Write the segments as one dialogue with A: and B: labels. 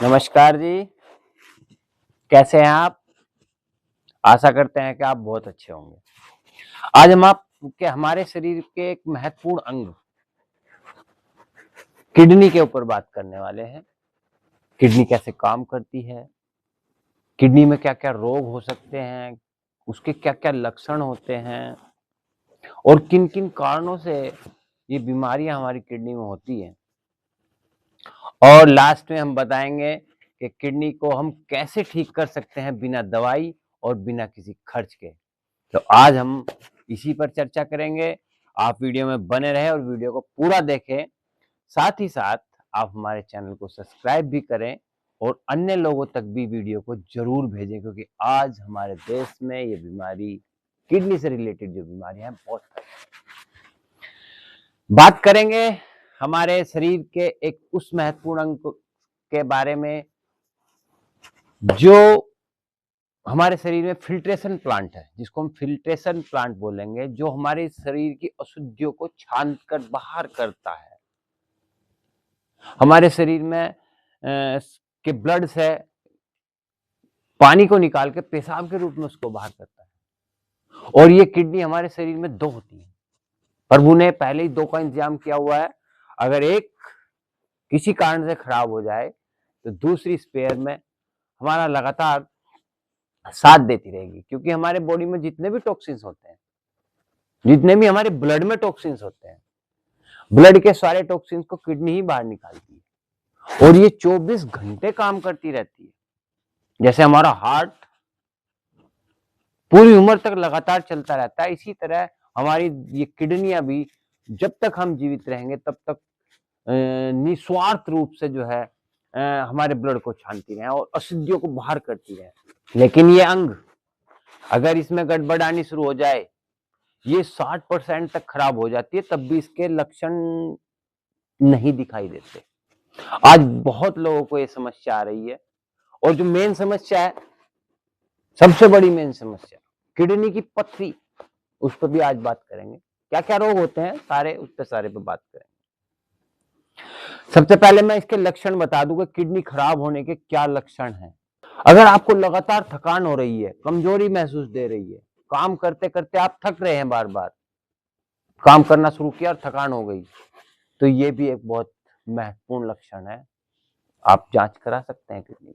A: नमस्कार जी, कैसे हैं आप? आशा करते हैं कि आप बहुत अच्छे होंगे। आज हम आपके हमारे शरीर के एक महत्वपूर्ण अंग किडनी के ऊपर बात करने वाले हैं। किडनी कैसे काम करती है, किडनी में क्या-क्या रोग हो सकते हैं, उसके क्या-क्या लक्षण होते हैं और किन-किन कारणों से ये बीमारियां हमारी किडनी में होती हैं। और लास्ट में हम बताएंगे कि किडनी को हम कैसे ठीक कर सकते हैं बिना दवाई और बिना किसी खर्च के। तो आज हम इसी पर चर्चा करेंगे। आप वीडियो में बने रहें और वीडियो को पूरा देखें। साथ ही साथ आप हमारे चैनल को सब्सक्राइब भी करें और अन्य लोगों तक भी वीडियो को ज़रूर भेजें, क्योंकि आज हमारे देश में ये बीमारी, किडनी से रिलेटेड जो बीमारियां हैं, बहुत है। बात करेंगे हमारे शरीर के एक उस महत्वपूर्ण अंग के बारे में जो हमारे शरीर में फिल्ट्रेशन प्लांट है, जिसको हम फिल्ट्रेशन प्लांट बोलेंगे, जो हमारे शरीर की अशुद्धियों को छान कर बाहर करता है। हमारे शरीर में के ब्लड से पानी को निकाल के पेशाब के रूप में उसको बाहर करता है। और ये किडनी हमारे शरीर में दो होती है। प्रभु ने पहले ही दो का इंतजाम किया हुआ है। अगर एक किसी कारण से खराब हो जाए तो दूसरी स्पेयर में हमारा लगातार साथ देती रहेगी, क्योंकि हमारे बॉडी में जितने भी टॉक्सिन्स होते हैं, जितने भी हमारे ब्लड में टॉक्सिन्स होते हैं, ब्लड के सारे टॉक्सिन्स को किडनी ही बाहर निकालती है। और ये 24 घंटे काम करती रहती है। जैसे हमारा हार्ट पूरी उम्र तक लगातार चलता रहता है, इसी तरह हमारी ये किडनियां भी जब तक हम जीवित रहेंगे तब तक निस्वार्थ रूप से जो है हमारे ब्लड को छानती रहे और अशुद्धियों को बाहर करती रहे। लेकिन ये अंग अगर इसमें गड़बड़ आनी शुरू हो जाए, ये 60% तक खराब हो जाती है, तब भी इसके लक्षण नहीं दिखाई देते। आज बहुत लोगों को ये समस्या आ रही है। और जो मेन समस्या है, सबसे बड़ी मेन समस्या किडनी की पथरी, उस पर भी आज बात करेंगे। क्या क्या रोग होते हैं सारे, उस पर सारे पे बात करेंगे। सबसे पहले मैं इसके लक्षण बता दूंगा, किडनी खराब होने के क्या लक्षण हैं। अगर आपको लगातार थकान हो रही है, कमजोरी महसूस दे रही है, काम करते करते आप थक रहे हैं, बार बार काम करना शुरू किया और थकान हो गई, तो ये भी एक बहुत महत्वपूर्ण लक्षण है। आप जांच करा सकते हैं किडनी।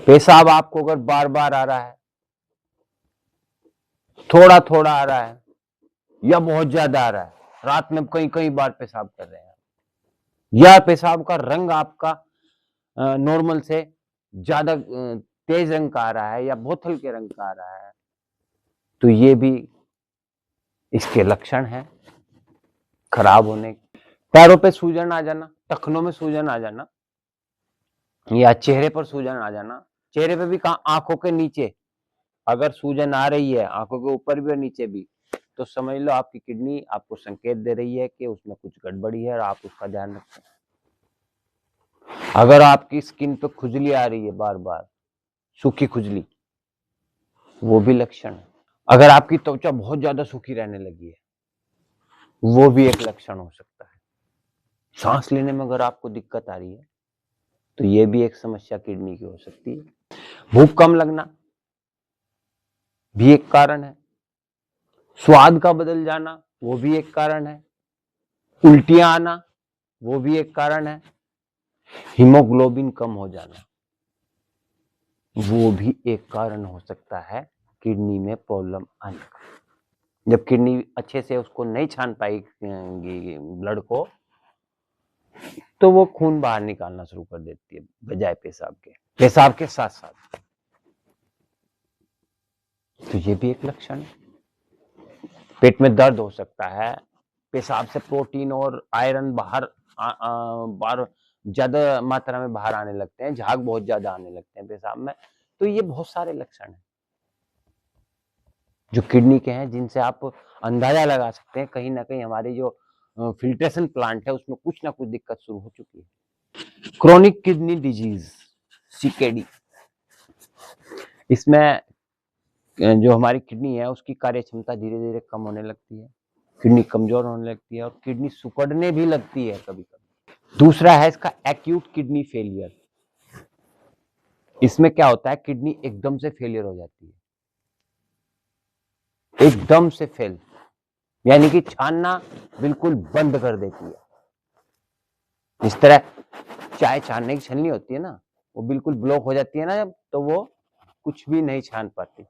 A: पेशाब आपको अगर बार बार आ रहा है, थोड़ा थोड़ा आ रहा है या बहुत ज्यादा आ रहा है, रात में कई कई बार पेशाब कर रहे हैं, या पेशाब का रंग आपका नॉर्मल से ज्यादा तेज रंग का आ रहा है या बहुत हल्के रंग का आ रहा है, तो ये भी इसके लक्षण हैं खराब होने। पैरों पे सूजन आ जाना, टखनों में सूजन आ जाना, या चेहरे पर सूजन आ जाना। चेहरे पे भी कहा, आंखों के नीचे अगर सूजन आ रही है, आंखों के ऊपर भी और नीचे भी, तो समझ लो आपकी किडनी आपको संकेत दे रही है कि उसमें कुछ गड़बड़ी है और आप उसका ध्यान रखें। अगर आपकी स्किन पे खुजली आ रही है, बार बार सूखी खुजली, वो भी लक्षण है। अगर आपकी त्वचा बहुत ज्यादा सूखी रहने लगी है, वो भी एक लक्षण हो सकता है। सांस लेने में अगर आपको दिक्कत आ रही है, तो ये भी एक समस्या किडनी की हो सकती है। भूख कम लगना भी एक कारण है। स्वाद का बदल जाना, वो भी एक कारण है। उल्टियां आना, वो भी एक कारण है। हीमोग्लोबिन कम हो जाना, वो भी एक कारण हो सकता है किडनी में प्रॉब्लम आने का। जब किडनी अच्छे से उसको नहीं छान पाएगी ब्लड को, तो वो खून बाहर निकालना शुरू कर देती है बजाय पेशाब के साथ साथ। तो ये भी एक लक्षण है। पेट में दर्द हो सकता है, पेशाब से प्रोटीन और आयरन बाहर ज्यादा मात्रा में बाहर आने लगते हैं, झाग बहुत ज्यादा आने लगते हैं पेशाब में। तो ये बहुत सारे लक्षण हैं जो किडनी के हैं, जिनसे आप अंदाजा लगा सकते हैं कहीं ना कहीं हमारी जो फिल्ट्रेशन प्लांट है उसमें कुछ ना कुछ दिक्कत शुरू हो चुकी है। क्रोनिक किडनी डिजीज, सीकेडी, इसमें जो हमारी किडनी है उसकी कार्य क्षमता धीरे धीरे कम होने लगती है, किडनी कमजोर होने लगती है और किडनी सिकुड़ने भी लगती है कभी कभी। दूसरा है इसका एक्यूट किडनी फेलियर, इसमें क्या होता है, किडनी एकदम से फेलियर हो जाती है, एकदम से फेल, यानी कि छानना बिल्कुल बंद कर देती है। इस तरह चाय छानने की छलनी होती है ना, वो बिल्कुल ब्लॉक हो जाती है ना जब, तो वो कुछ भी नहीं छान पाती।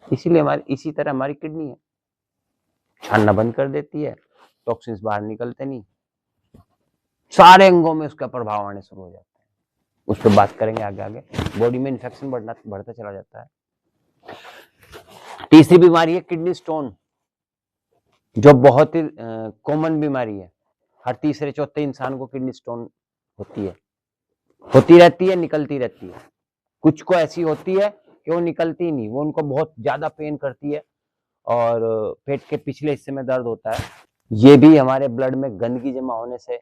A: इसीलिए हमारी, इसी तरह हमारी किडनी है, छानना बंद कर देती है, टॉक्सिन्स बाहर निकलते नहीं, सारे अंगों में उसका प्रभाव आने शुरू हो जाता है। उस पर बात करेंगे आगे आगे। बॉडी में इन्फेक्शन बढ़ता चला जाता है। तीसरी बीमारी है किडनी स्टोन, जो बहुत ही कॉमन बीमारी है। हर तीसरे चौथे इंसान को किडनी स्टोन होती है, होती रहती है, निकलती रहती है। कुछ को ऐसी होती है कि वो निकलती नहीं, वो उनको बहुत ज्यादा पेन करती है और पेट के पिछले हिस्से में दर्द होता है। ये भी हमारे ब्लड में गंदगी जमा होने से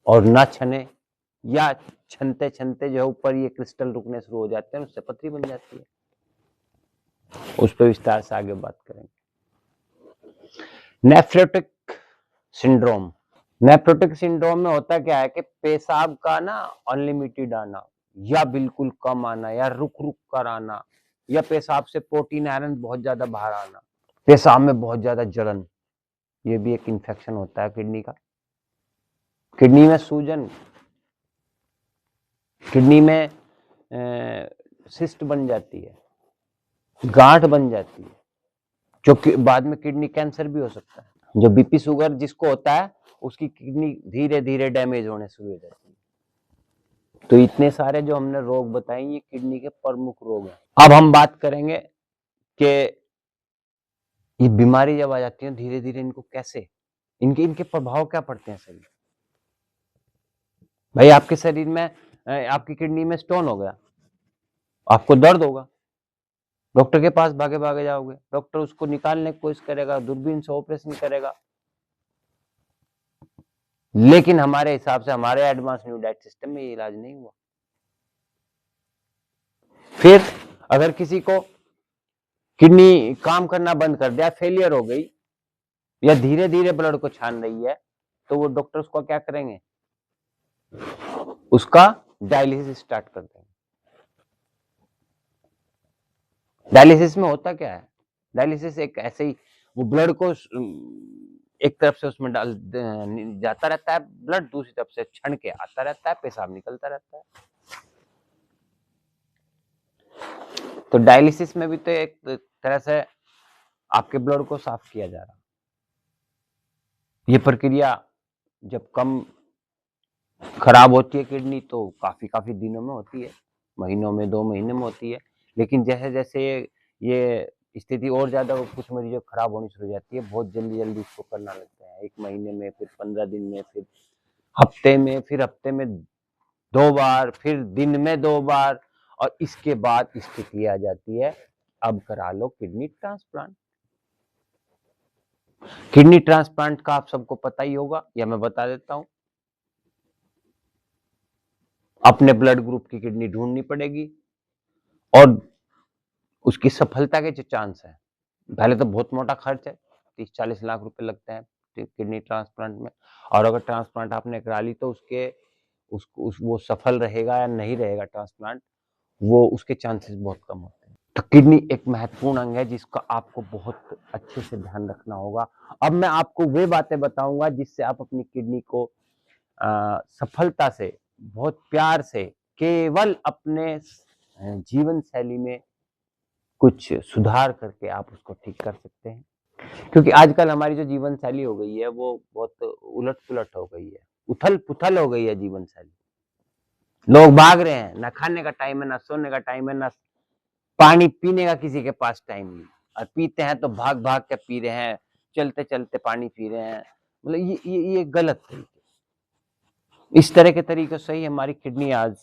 A: और ना छने या छनते छनते जो है ऊपर ये क्रिस्टल रुकने शुरू हो जाते हैं, उससे पथरी बन जाती है। उस पर विस्तार से आगे बात करेंगे। नेफ्रोटिक सिंड्रोम, नेफ्रोटिक सिंड्रोम में होता क्या है कि पेशाब का ना अनलिमिटेड आना या बिल्कुल कम आना या रुक रुक कर आना, या पेशाब से प्रोटीन आयरन बहुत ज्यादा बाहर आना, पेशाब में बहुत ज्यादा जलन, ये भी एक इन्फेक्शन होता है किडनी का। किडनी में सूजन, किडनी में सिस्ट बन जाती है, गांठ बन जाती है, जो कि बाद में किडनी कैंसर भी हो सकता है। जो बीपी शुगर जिसको होता है, उसकी किडनी धीरे धीरे डैमेज होने शुरू हो जाती है। तो इतने सारे जो हमने रोग बताए, ये किडनी के प्रमुख रोग हैं। अब हम बात करेंगे कि ये बीमारी जब आ जाती है धीरे धीरे, इनको कैसे, इनके प्रभाव क्या पड़ते हैं शरीर। भाई आपके शरीर में, आपकी किडनी में स्टोन हो गया, आपको दर्द होगा, डॉक्टर के पास भागे भागे जाओगे, डॉक्टर उसको निकालने की कोशिश करेगा, दूरबीन से ऑपरेशन करेगा, लेकिन हमारे हिसाब से हमारे एडवांस न्यू डाइट सिस्टम में ये इलाज नहीं हुआ। फिर अगर किसी को किडनी काम करना बंद कर दिया, फेलियर हो गई या धीरे धीरे ब्लड को छान रही है, तो वो डॉक्टर उसको क्या करेंगे, उसका डायलिसिस स्टार्ट कर देंगे। डायलिसिस में होता क्या है, डायलिसिस एक ऐसे ही, वो ब्लड को एक तरफ से उसमें डाल जाता रहता है ब्लड, दूसरी तरफ से छण के आता रहता है, पेशाब निकलता रहता है। तो डायलिसिस में भी तो एक तरह से आपके ब्लड को साफ किया जा रहा। ये प्रक्रिया जब कम खराब होती है किडनी, तो काफी दिनों में होती है, महीनों में, 2 महीने में होती है। लेकिन जैसे जैसे ये स्थिति और ज्यादा, कुछ मरीजों खराब होनी शुरू हो जाती है, बहुत जल्दी इसको करना लगता है, 1 महीने में, फिर 15 दिन में, फिर हफ्ते में, फिर हफ्ते में 2 बार, फिर दिन में 2 बार, और इसके बाद स्थिति आ जाती है, अब करा लो किडनी ट्रांसप्लांट। किडनी ट्रांसप्लांट का आप सबको पता ही होगा, या मैं बता देता हूं। अपने ब्लड ग्रुप की किडनी ढूंढनी पड़ेगी, और उसकी सफलता के जो चांस है, पहले तो बहुत मोटा खर्च है, 30-40 लाख रुपए लगते हैं किडनी ट्रांसप्लांट में, और अगर ट्रांसप्लांट आपने करा ली तो वो सफल रहेगा या नहीं रहेगा ट्रांसप्लांट, वो उसके चांसेस बहुत कम होते हैं। तो किडनी एक महत्वपूर्ण अंग है जिसका आपको बहुत अच्छे से ध्यान रखना होगा। अब मैं आपको वे बातें बताऊंगा जिससे आप अपनी किडनी को सफलता से, बहुत प्यार से, केवल अपने जीवन शैली में कुछ सुधार करके आप उसको ठीक कर सकते हैं। क्योंकि आजकल हमारी जो जीवन शैली हो गई है, वो बहुत उलट पुलट हो गई है, उथल पुथल हो गई है जीवन शैली। लोग भाग रहे हैं, ना खाने का टाइम है, ना सोने का टाइम है, ना पानी पीने का किसी के पास टाइम नहीं, और पीते हैं तो भाग भाग के पी रहे हैं, चलते चलते पानी पी रहे हैं। मतलब ये गलत तरीके, इस तरह के तरीके से ही हमारी किडनी आज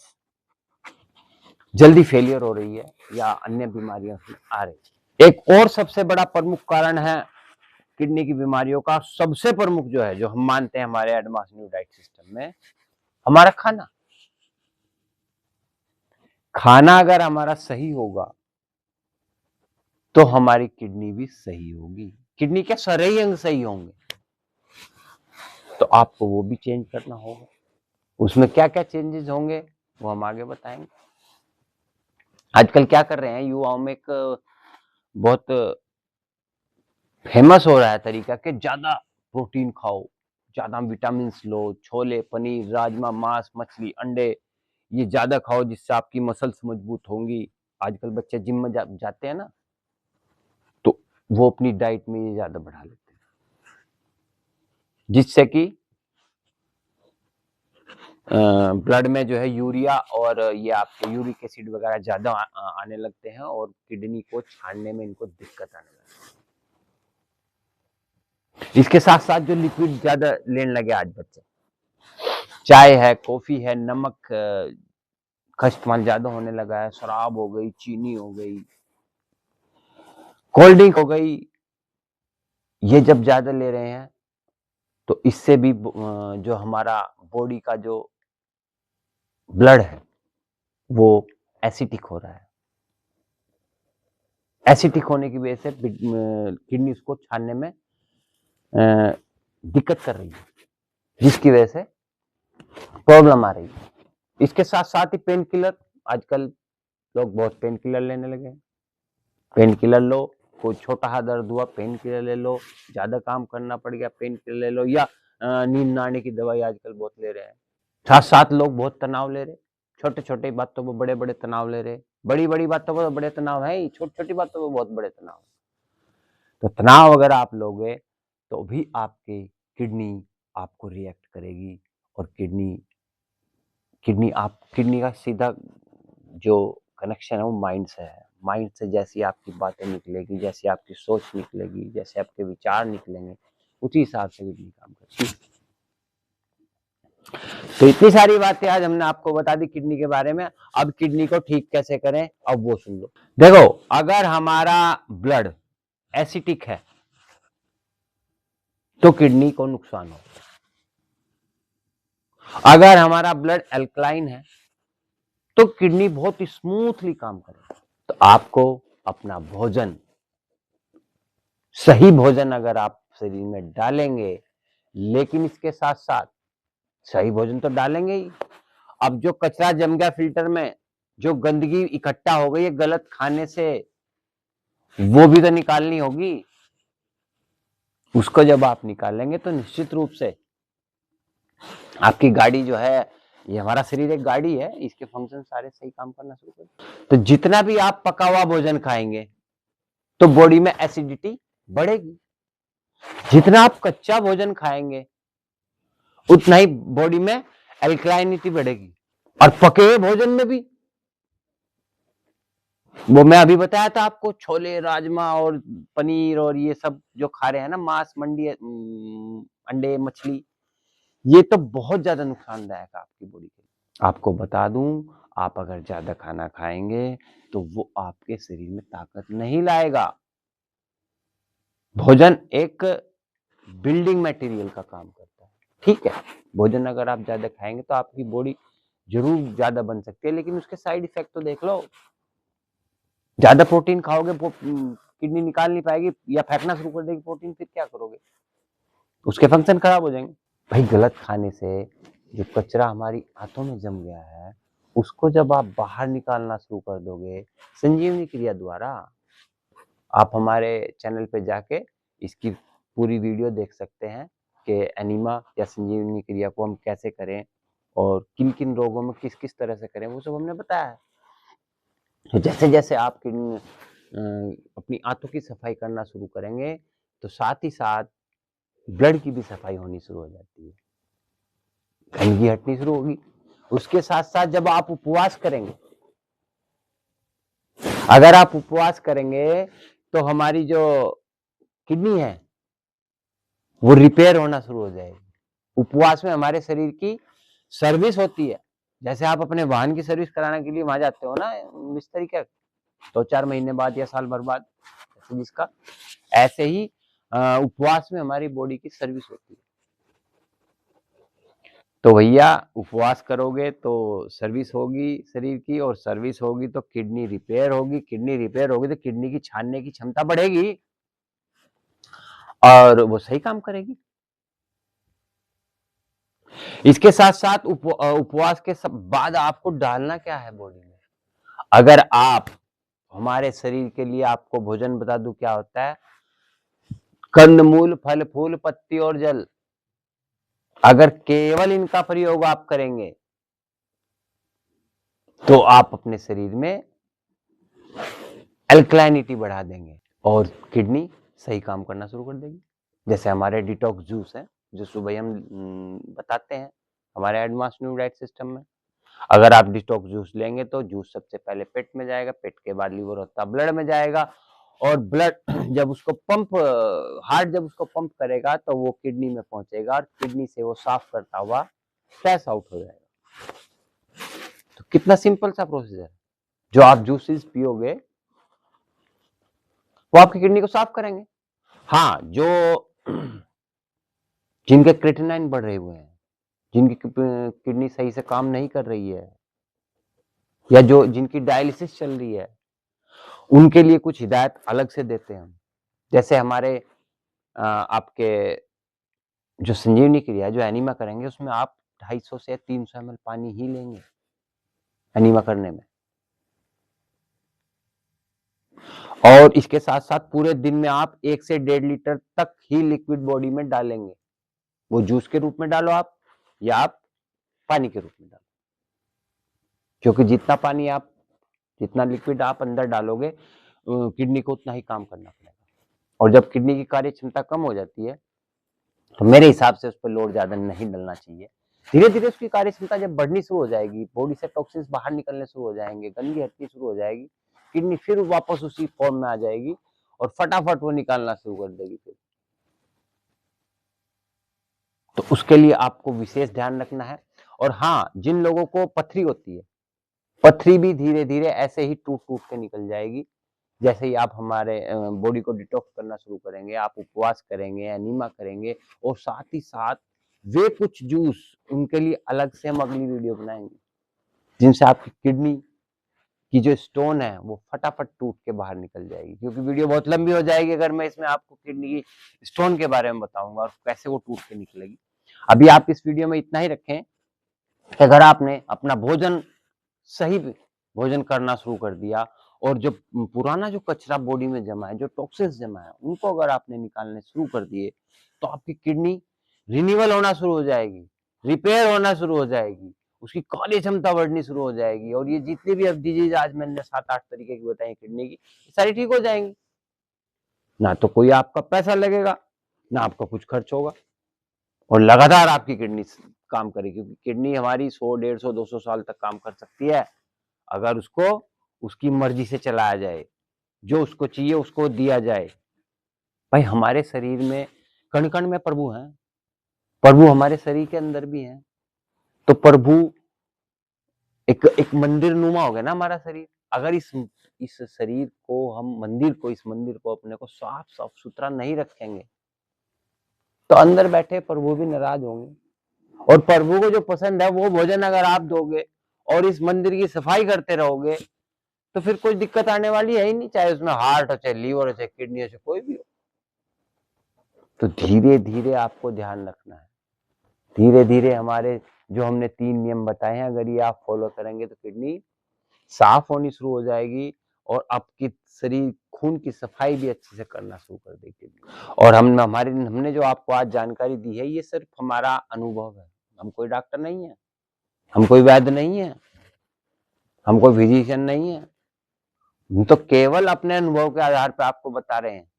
A: जल्दी फेलियर हो रही है या अन्य बीमारियों से आ रही है। एक और सबसे बड़ा प्रमुख कारण है किडनी की बीमारियों का, सबसे प्रमुख जो है, जो हम मानते हैं हमारे एडवांस न्यू डाइट सिस्टम में, हमारा खाना। खाना अगर हमारा सही होगा तो हमारी किडनी भी सही होगी। किडनी के सारे ही अंग सही होंगे, तो आपको वो भी चेंज करना होगा। उसमें क्या क्या चेंजेस होंगे वो हम आगे बताएंगे। आजकल क्या कर रहे हैं युवाओं में, एक बहुत फेमस हो रहा है तरीका कि ज्यादा प्रोटीन खाओ, ज्यादा विटामिन लो, छोले, पनीर, राजमा, मांस, मछली, अंडे, ये ज्यादा खाओ जिससे आपकी मसल्स मजबूत होंगी। आजकल बच्चे जिम में जाते हैं ना, तो वो अपनी डाइट में ये ज्यादा बढ़ा लेते हैं, जिससे कि ब्लड में जो है यूरिया और ये आपके यूरिक एसिड वगैरह ज्यादा आने लगते हैं और किडनी को छानने में इनको दिक्कत आने लगती है। इसके साथ साथ जो लिक्विड ज्यादा लेने लगे आज बच्चे, चाय है, कॉफी है, नमक का इस्तेमाल ज्यादा होने लगा है, शराब हो गई, चीनी हो गई, कोल्ड ड्रिंक हो गई, ये जब ज्यादा ले रहे हैं तो इससे भी जो हमारा बॉडी का जो ब्लड है वो एसिडिक हो रहा है। एसिडिक होने की वजह से किडनी उसको छानने में दिक्कत कर रही है, जिसकी वजह से प्रॉब्लम आ रही है। इसके साथ साथ ही पेन किलर, आजकल लोग बहुत पेन किलर लेने लगे हैं। पेन किलर लो, कोई छोटा हाथ दर्द हुआ पेन किलर ले लो, ज्यादा काम करना पड़ गया पेन किलर ले लो, या नींद ना आने की दवाई आजकल बहुत ले रहे हैं। साथ साथ लोग बहुत तनाव ले रहे, छोटे छोटे बातों पर बड़े बड़े तनाव ले रहे, बड़ी बड़ी बातों पर बड़े तनाव है ही, छोटी छोटी बातों पर बहुत बड़े तनाव। तो तनाव अगर आप लोगे तो भी आपकी किडनी आपको रिएक्ट करेगी, और किडनी का सीधा जो कनेक्शन है वो माइंड से है। माइंड से जैसी आपकी बातें निकलेगी, जैसी आपकी सोच निकलेगी, जैसे आपके विचार निकलेंगे, उसी हिसाब से किडनी काम करती है। तो इतनी सारी बातें आज हमने आपको बता दी किडनी के बारे में। अब किडनी को ठीक कैसे करें, अब वो सुन लो। देखो, अगर हमारा ब्लड एसिडिक है तो किडनी को नुकसान हो। अगर हमारा ब्लड अल्कलाइन है तो किडनी बहुत स्मूथली काम करेगा। तो आपको अपना भोजन, सही भोजन अगर आप शरीर में डालेंगे, लेकिन इसके साथ साथ सही भोजन तो डालेंगे ही, अब जो कचरा जम गया फिल्टर में, जो गंदगी इकट्ठा हो गई है गलत खाने से, वो भी तो निकालनी होगी। उसको जब आप निकालेंगे तो निश्चित रूप से आपकी गाड़ी जो है, ये हमारा शरीर एक गाड़ी है, इसके फंक्शन सारे सही काम करना शुरू कर। तो जितना भी आप पका हुआ भोजन खाएंगे तो बॉडी में एसिडिटी बढ़ेगी, जितना आप कच्चा भोजन खाएंगे उतना ही बॉडी में एल्कलाइनिटी बढ़ेगी। और पके हुए भोजन में भी, वो मैं अभी बताया था आपको, छोले, राजमा और पनीर और ये सब जो खा रहे हैं ना, मांस, मंडी, अंडे, मछली, ये तो बहुत ज्यादा नुकसानदायक है आपकी बॉडी के लिए। आपको बता दूं, आप अगर ज्यादा खाना खाएंगे तो वो आपके शरीर में ताकत नहीं लाएगा। भोजन एक बिल्डिंग मटेरियल का काम करता है, ठीक है। भोजन अगर आप ज्यादा खाएंगे तो आपकी बॉडी जरूर ज्यादा बन सकती है, लेकिन उसके साइड इफेक्ट तो देख लो। ज्यादा प्रोटीन खाओगे, किडनी निकाल नहीं पाएगी या फेंकना शुरू कर देगी प्रोटीन, फिर क्या करोगे? उसके फंक्शन खराब हो जाएंगे। भाई, गलत खाने से जो कचरा हमारी आंतों में जम गया है, उसको जब आप बाहर निकालना शुरू कर दोगे संजीवनी क्रिया द्वारा, आप हमारे चैनल पे जाके इसकी पूरी वीडियो देख सकते हैं कि एनीमा या संजीवनी क्रिया को हम कैसे करें और किन किन रोगों में किस किस तरह से करें, वो सब हमने बताया है। तो जैसे जैसे आप अपनी आंतों की सफाई करना शुरू करेंगे तो साथ ही साथ ब्लड की भी सफाई होनी शुरू हो जाती है, गंदगी हटनी शुरू होगी। उसके साथ साथ जब आप उपवास करेंगे, अगर आप उपवास करेंगे तो हमारी जो किडनी है वो रिपेयर होना शुरू हो जाएगी। उपवास में हमारे शरीर की सर्विस होती है, जैसे आप अपने वाहन की सर्विस कराने के लिए वहां जाते हो ना मिस्त्री के, 2-4 महीने बाद या साल भर बाद, जिसका ऐसे ही उपवास में हमारी बॉडी की सर्विस होती है। तो भैया, उपवास करोगे तो सर्विस होगी शरीर की, और सर्विस होगी तो किडनी रिपेयर होगी, किडनी रिपेयर होगी तो किडनी की छानने की क्षमता बढ़ेगी और वो सही काम करेगी। इसके साथ साथ उपवास के सब बाद आपको डालना क्या है बॉडी में? अगर आप हमारे शरीर के लिए आपको भोजन बता दूं क्या होता है, कंदमूल, फल फूल, पत्ती और जल। अगर केवल इनका प्रयोग आप करेंगे तो आप अपने शरीर में अल्कलाइनिटी बढ़ा देंगे और किडनी सही काम करना शुरू कर देगी। जैसे हमारे डिटॉक्स जूस है जो सुबह हम बताते हैं हमारे एडवांस न्यू डाइट सिस्टम में। अगर आप डिटॉक्स जूस लेंगे तो जूस सबसे पहले पेट में जाएगा, पेट के बाद लिवर होता ब्लड में जाएगा और ब्लड जब उसको पंप हार्ट जब उसको पंप करेगा तो वो किडनी में पहुंचेगा और किडनी से वो साफ करता हुआ पैस आउट हो जाएगा। तो कितना सिंपल सा प्रोसीजर है। जो आप जूसेस पियोगे वो आपकी किडनी को साफ करेंगे। हाँ, जो जिनके क्रिएटिनिन बढ़ रहे हुए हैं, जिनकी किडनी सही से काम नहीं कर रही है या जो जिनकी डायलिसिस चल रही है, उनके लिए कुछ हिदायत अलग से देते हैं हम। जैसे हमारे आपके जो संजीवनी क्रिया जो एनीमा करेंगे उसमें आप 250 से 300 ml पानी ही लेंगे एनीमा करने में। और इसके साथ-साथ पूरे दिन में आप 1 से 1.5 लीटर तक ही लिक्विड बॉडी में डालेंगे। वो जूस के रूप में डालो आप या आप पानी के रूप में डालो। क्योंकि जितना लिक्विड आप अंदर डालोगे किडनी को उतना ही काम करना पड़ेगा। और जब किडनी की कार्य क्षमता कम हो जाती है तो मेरे हिसाब से उस पर लोड ज्यादा नहीं डलना चाहिए। धीरे धीरे उसकी कार्य क्षमता जब बढ़नी शुरू हो जाएगी, बॉडी से टॉक्सिन्स बाहर निकलने शुरू हो जाएंगे, गंदगी हटनी शुरू हो जाएगी, किडनी फिर वापस उसी फॉर्म में आ जाएगी और फटाफट वो निकालना शुरू कर देगी फिर। तो उसके लिए आपको विशेष ध्यान रखना है। और हाँ, जिन लोगों को पथरी होती है, पथरी भी धीरे धीरे ऐसे ही टूट टूट के निकल जाएगी। जैसे ही आप हमारे बॉडी को डिटॉक्स करना शुरू करेंगे, आप उपवास करेंगे, एनीमा करेंगे और साथ ही साथ वे कुछ जूस उनके लिए अलग से हम अगली वीडियो बनाएंगे जिनसे आपकी किडनी की जो स्टोन है वो फटाफट टूट के बाहर निकल जाएगी। क्योंकि वीडियो बहुत लंबी हो जाएगी अगर मैं इसमें आपको किडनी की स्टोन के बारे में बताऊंगा और कैसे वो टूट के निकलेगी। अभी आप इस वीडियो में इतना ही रखें कि अगर आपने अपना सही भोजन करना शुरू कर दिया और जो पुराना जो कचरा बॉडी में जमा है, जो टॉक्सिन्स जमा है, उनको अगर आपने निकालने शुरू कर दिए तो आपकी किडनी रिन्यूअल होना शुरू हो जाएगी, रिपेयर होना शुरू हो जाएगी, उसकी कार्य क्षमता बढ़नी शुरू हो जाएगी और ये जितनी भी अब डिजीज आज मैंने 7-8 तरीके की बताई किडनी की, सारी ठीक हो जाएंगी। ना तो कोई आपका पैसा लगेगा, ना आपका कुछ खर्च होगा और लगातार आपकी किडनी काम करेगी। क्योंकि किडनी हमारी 100, 150, 200 साल तक काम कर सकती है अगर उसको उसकी मर्जी से चलाया जाए, जो उसको चाहिए उसको दिया जाए। भाई हमारे शरीर में कण कण में प्रभु हैं, प्रभु हमारे शरीर के अंदर भी हैं। तो प्रभु एक मंदिर नुमा हो गया ना हमारा शरीर। अगर इस शरीर को हम इस मंदिर को अपने को साफ साफ सुथरा नहीं रखेंगे तो अंदर बैठे प्रभु भी नाराज होंगे। और प्रभु को जो पसंद है वो भोजन अगर आप दोगे और इस मंदिर की सफाई करते रहोगे तो फिर कोई दिक्कत आने वाली है ही नहीं, चाहे उसमें हार्ट हो, चाहे लीवर हो, चाहे किडनी हो, चाहे कोई भी हो। तो धीरे धीरे आपको ध्यान रखना है। धीरे धीरे हमारे जो हमने 3 नियम बताए हैं अगर ये आप फॉलो करेंगे तो किडनी साफ होनी शुरू हो जाएगी और आपकी शरीर खून की सफाई भी अच्छे से करना शुरू कर देगी। और हमने जो आपको आज जानकारी दी है ये सिर्फ हमारा अनुभव है। हम कोई डॉक्टर नहीं है, हम कोई वैद्य नहीं है, हम कोई फिजिशियन नहीं है। हम तो केवल अपने अनुभव के आधार पर आपको बता रहे हैं।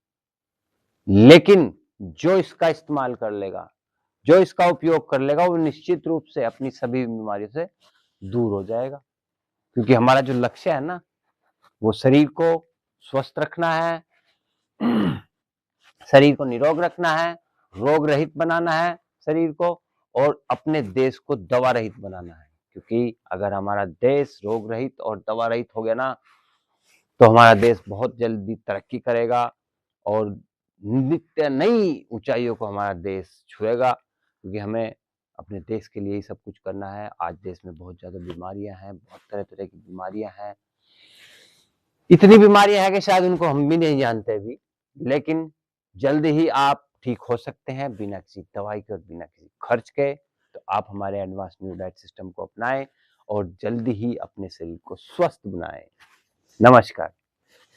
A: लेकिन जो इसका इस्तेमाल कर लेगा, जो इसका उपयोग कर लेगा, वो निश्चित रूप से अपनी सभी बीमारियों से दूर हो जाएगा। क्योंकि हमारा जो लक्ष्य है ना, वो शरीर को स्वस्थ रखना है, शरीर को निरोग रखना है, रोग रहित बनाना है शरीर को और अपने देश को दवा रहित बनाना है। क्योंकि अगर हमारा देश रोग रहित और दवा रहित हो गया ना तो हमारा देश बहुत जल्दी तरक्की करेगा और नित्य नई ऊंचाइयों को हमारा देश छुएगा। क्योंकि हमें अपने देश के लिए ही सब कुछ करना है। आज देश में बहुत ज्यादा बीमारियां हैं, बहुत तरह तरह की बीमारियां हैं, इतनी बीमारियां हैं कि शायद उनको हम भी नहीं जानते अभी। लेकिन जल्द ही आप ठीक हो सकते हैं बिना किसी दवाई के और बिना किसी खर्च के। तो आप हमारे एडवांस न्यू डाइट सिस्टम को अपनाएं और जल्दी ही अपने शरीर को स्वस्थ बनाएं। नमस्कार।